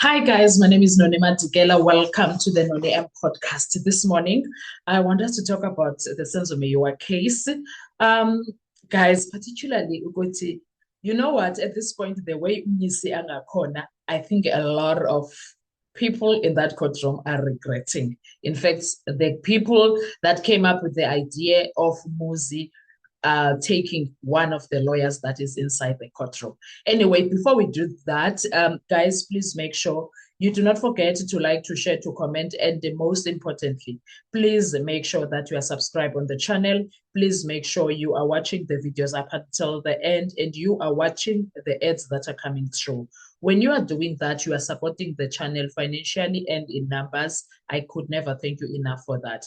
Hi guys, my name is Nonema Tigela. Welcome to the Noni M podcast. This morning, I want us to talk about the Senzo Meyiwa case. Um, Guys, particularly Ugoти, you know what? At this point, the way Mnisi Angakona, I think a lot of people in that courtroom are regretting. In fact, the people that came up with the idea of Muzi taking one of the lawyers that is inside the courtroom. Anyway, before we do that, guys, please make sure you do not forget to like, to share, to comment, and most importantly, please make sure that you are subscribed on the channel. Please make sure you are watching the videos up until the end and you are watching the ads that are coming through. When you are doing that, you are supporting the channel financially and in numbers. I could never thank you enough for that.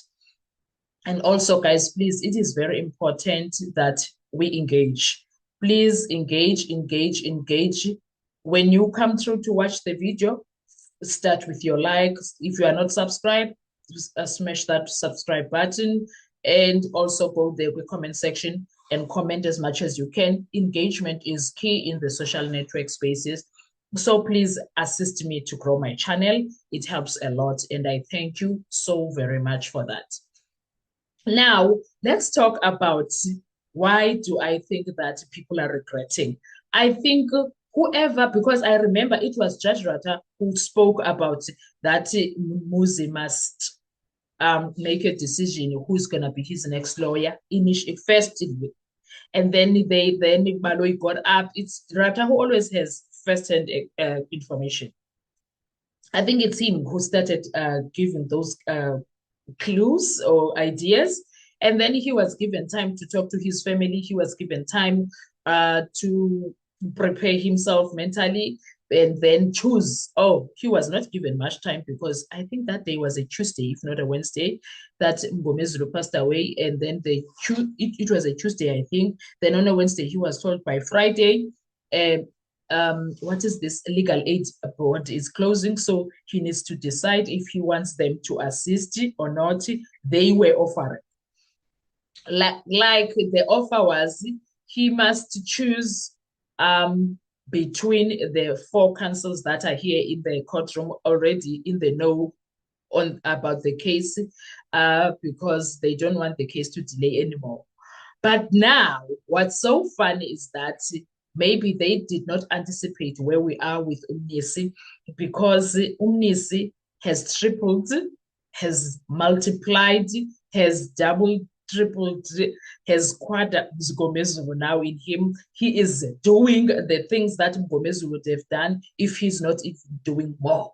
And also, guys, please, it is very important that we engage. Please engage. When you come through to watch the video, start with your likes. If you are not subscribed, smash that subscribe button and also go there with comment section and comment as much as you can. Engagement is key in the social network spaces. So please assist me to grow my channel. It helps a lot. And I thank you so very much for that. Now, let's talk about why do I think that people are regretting. I think whoever, because I remember it was Judge Rata who spoke about that Muzi must make a decision who's going to be his next lawyer initially, first, and then Maloi got up. It's Rata who always has first-hand information. I think it's him who started giving those clues or ideas. And then he was given time to talk to his family. He was given time to prepare himself mentally and then choose. Oh, he was not given much time because I think that day was a Tuesday, if not a Wednesday, that Mngomezulu passed away. And then it was a Tuesday, I think. Then on a Wednesday, he was told by Friday. What is this legal aid board is closing, so he needs to decide if he wants them to assist or not. They were offering like the offer was he must choose between the four counsels that are here in the courtroom already in the know on about the case because they don't want the case to delay anymore. But now what's so funny is that maybe they did not anticipate where we are with Umnisi because Umnisi has tripled, has multiplied, has doubled, tripled, has quadrupled Mngomezulu now in him. He is doing the things that Mngomezulu would have done if he's not even doing more.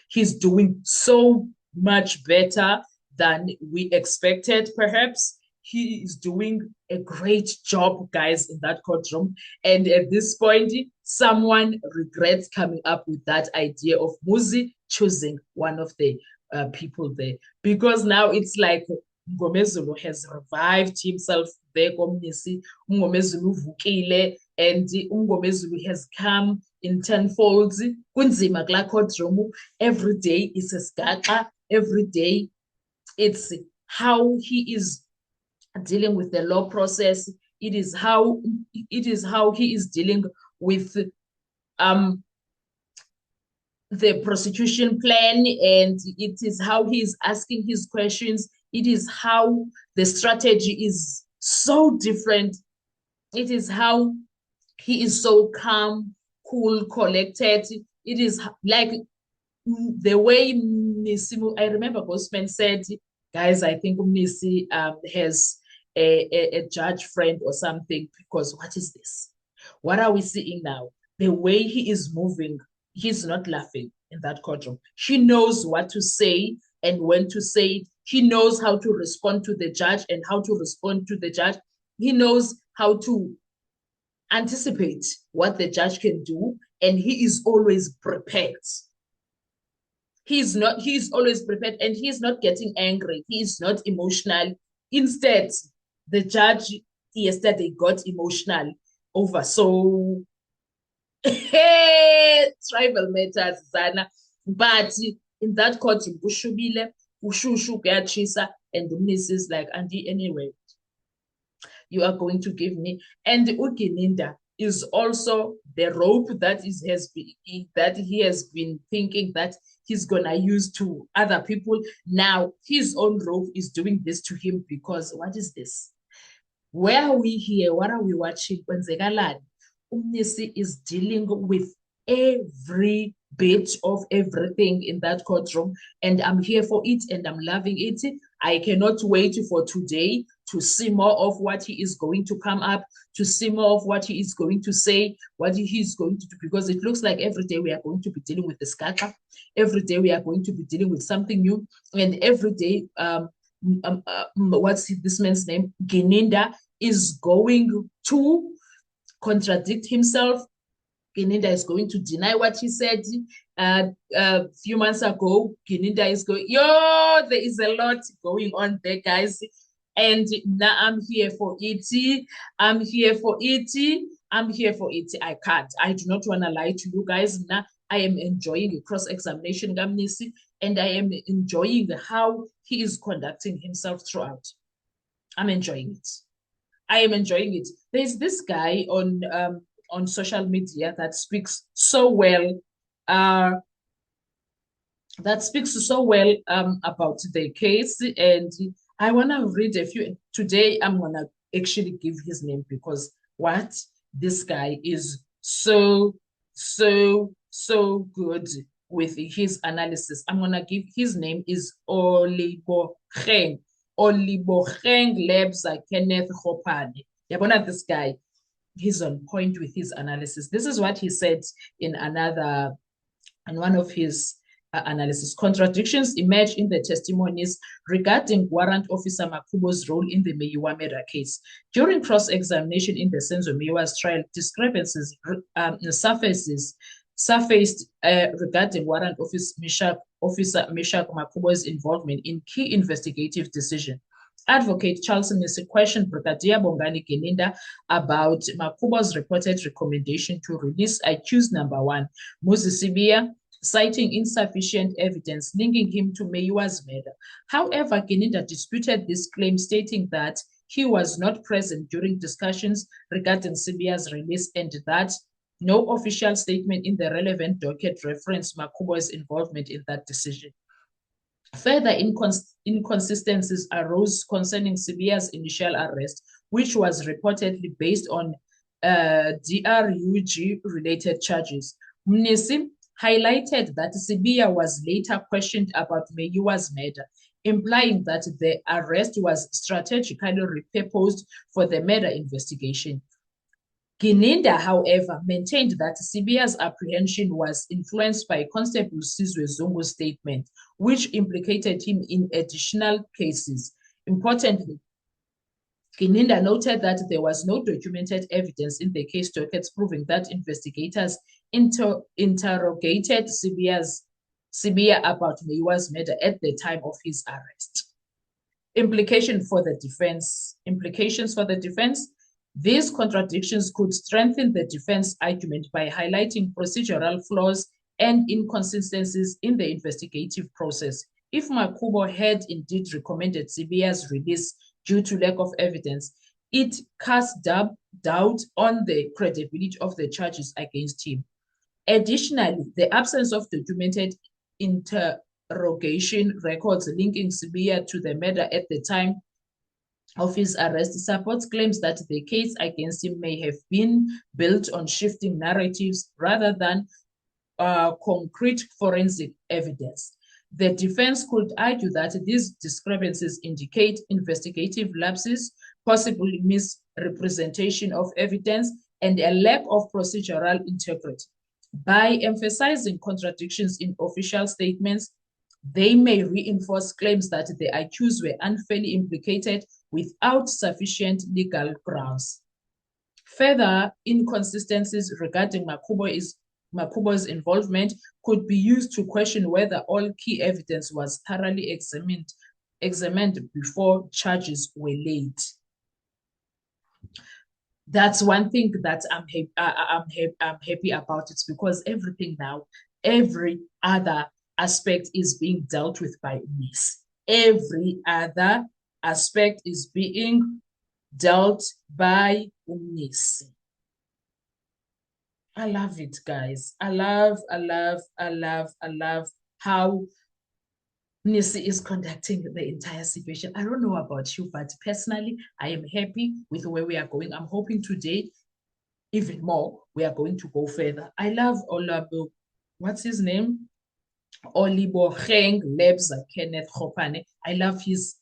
He's doing so much better than we expected, perhaps. He is doing a great job, guys, in that courtroom. And at this point, someone regrets coming up with that idea of Muzi choosing one of the people there. Because now it's like Mngomezulu has revived himself there, Mngomezulu vukile, and Mngomezulu has come in tenfolds. Kunzima kula courtroom. Every day is a scatter. Every day it's how he is dealing with the law process. It is how he is dealing with the prosecution plan, and it is how he is asking his questions. It is how the strategy is so different. It is how he is so calm, cool, collected. It is like the way Nisimu, I remember Bosman said, guys, I think Nisi has a judge friend or something, because what is this? What are we seeing now? The way he is moving, he's not laughing in that courtroom. He knows what to say and when to say it. He knows how to respond to the judge and how to respond to the judge. He knows how to anticipate what the judge can do, and he is always prepared. He's always prepared, and he's not getting angry. He is not emotional. Instead, the judge yesterday got emotional over so tribal matters, Zana. But in that court, Bushubile, Ushushu Beatrice, and the Mrs. like, Andy, anyway, you are going to give me. And Ugininda, is also the rope that he has been thinking that he's gonna use to other people. Now his own rope is doing this to him because what is this? Where are we here? What are we watching? Kwenzekalani? Umnisi is dealing with every bit of everything in that courtroom, and I'm here for it, and I'm loving it. I cannot wait for today to see more of what he is going to come up, to see more of what he is going to say, what he is going to do, because it looks like every day we are going to be dealing with the scatcha. Every day we are going to be dealing with something new, and every day, what's this man's name? Gininda is going to contradict himself. Gininda is going to deny what he said a few months ago. Gininda is going, there is a lot going on there, guys. And now I'm here for it. I'm here for it. I'm here for it. I can't. I do not want to lie to you guys. Now I am enjoying the cross-examination, Gamnisi, and I am enjoying how he is conducting himself throughout. I'm enjoying it. I am enjoying it. There's this guy on social media that speaks so well about the case, and I want to read a few. Today I'm going to actually give his name because what this guy is so good with his analysis. I'm going to give his name is Olibocheng Lebza Kenneth Hopane. Yabona, this guy, he's on point with his analysis. This is what he said in one of his analysis. Contradictions emerge in the testimonies regarding Warrant Officer Makhubo's role in the Meyiwa murder case. During cross-examination in the Senzo Meyiwa's trial, discrepancies surfaced regarding Warrant Officer Meshach Makhubo's involvement in key investigative decisions. Advocate Charles Nisi questioned Brigadier Bongani Gininda about Makhubo's reported recommendation to release accused number 1, Muzi Sibiya, citing insufficient evidence linking him to Meyiwa's murder. However, Gininda disputed this claim, stating that he was not present during discussions regarding Sibiya's release and that no official statement in the relevant docket referenced Makhubo's involvement in that decision. Further inconsistencies arose concerning Sibiya's initial arrest, which was reportedly based on DRUG-related charges. Mnisi highlighted that Sibiya was later questioned about Meyiwa's murder, implying that the arrest was strategically repurposed for the murder investigation. Gininda, however, maintained that Sibiya's apprehension was influenced by Constable Sizwe Zungu's statement, which implicated him in additional cases. Importantly, Gininda noted that there was no documented evidence in the case dockets proving that investigators interrogated Sibiya about Meyiwa's murder at the time of his arrest. Implications for the defense. These contradictions could strengthen the defense argument by highlighting procedural flaws and inconsistencies in the investigative process. If Makhubo had indeed recommended Sibiya's release due to lack of evidence, it cast doubt on the credibility of the charges against him. Additionally, the absence of documented interrogation records linking Sibiya to the murder at the time of his arrest supports claims that the case against him may have been built on shifting narratives rather than concrete forensic evidence. The defense could argue that these discrepancies indicate investigative lapses, possible misrepresentation of evidence, and a lack of procedural integrity. By emphasizing contradictions in official statements, they may reinforce claims that the accused were unfairly implicated without sufficient legal grounds. Further inconsistencies regarding Makhubo's involvement could be used to question whether all key evidence was thoroughly examined before charges were laid. That's one thing that I'm happy about it, because everything now, every other aspect is being dealt with by UNIS. Every other aspect is being dealt by UNIS. I love it, guys. I love how Nisi is conducting the entire situation. I don't know about you, but personally, I am happy with where we are going. I'm hoping today, even more, we are going to go further. I love Olabo. What's his name? Oliboheng Lebza Kenneth Khopane. I love his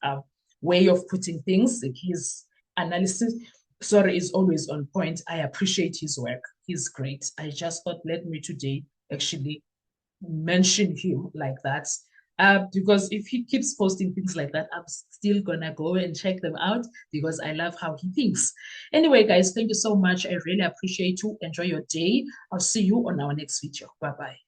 way of putting things. His analysis, sorry, is always on point. I appreciate his work. He's great. I just thought, let me today actually mention him like that. Because if he keeps posting things like that, I'm still gonna go and check them out because I love how he thinks. Anyway, guys, thank you so much. I really appreciate you. Enjoy your day. I'll see you on our next video. Bye bye.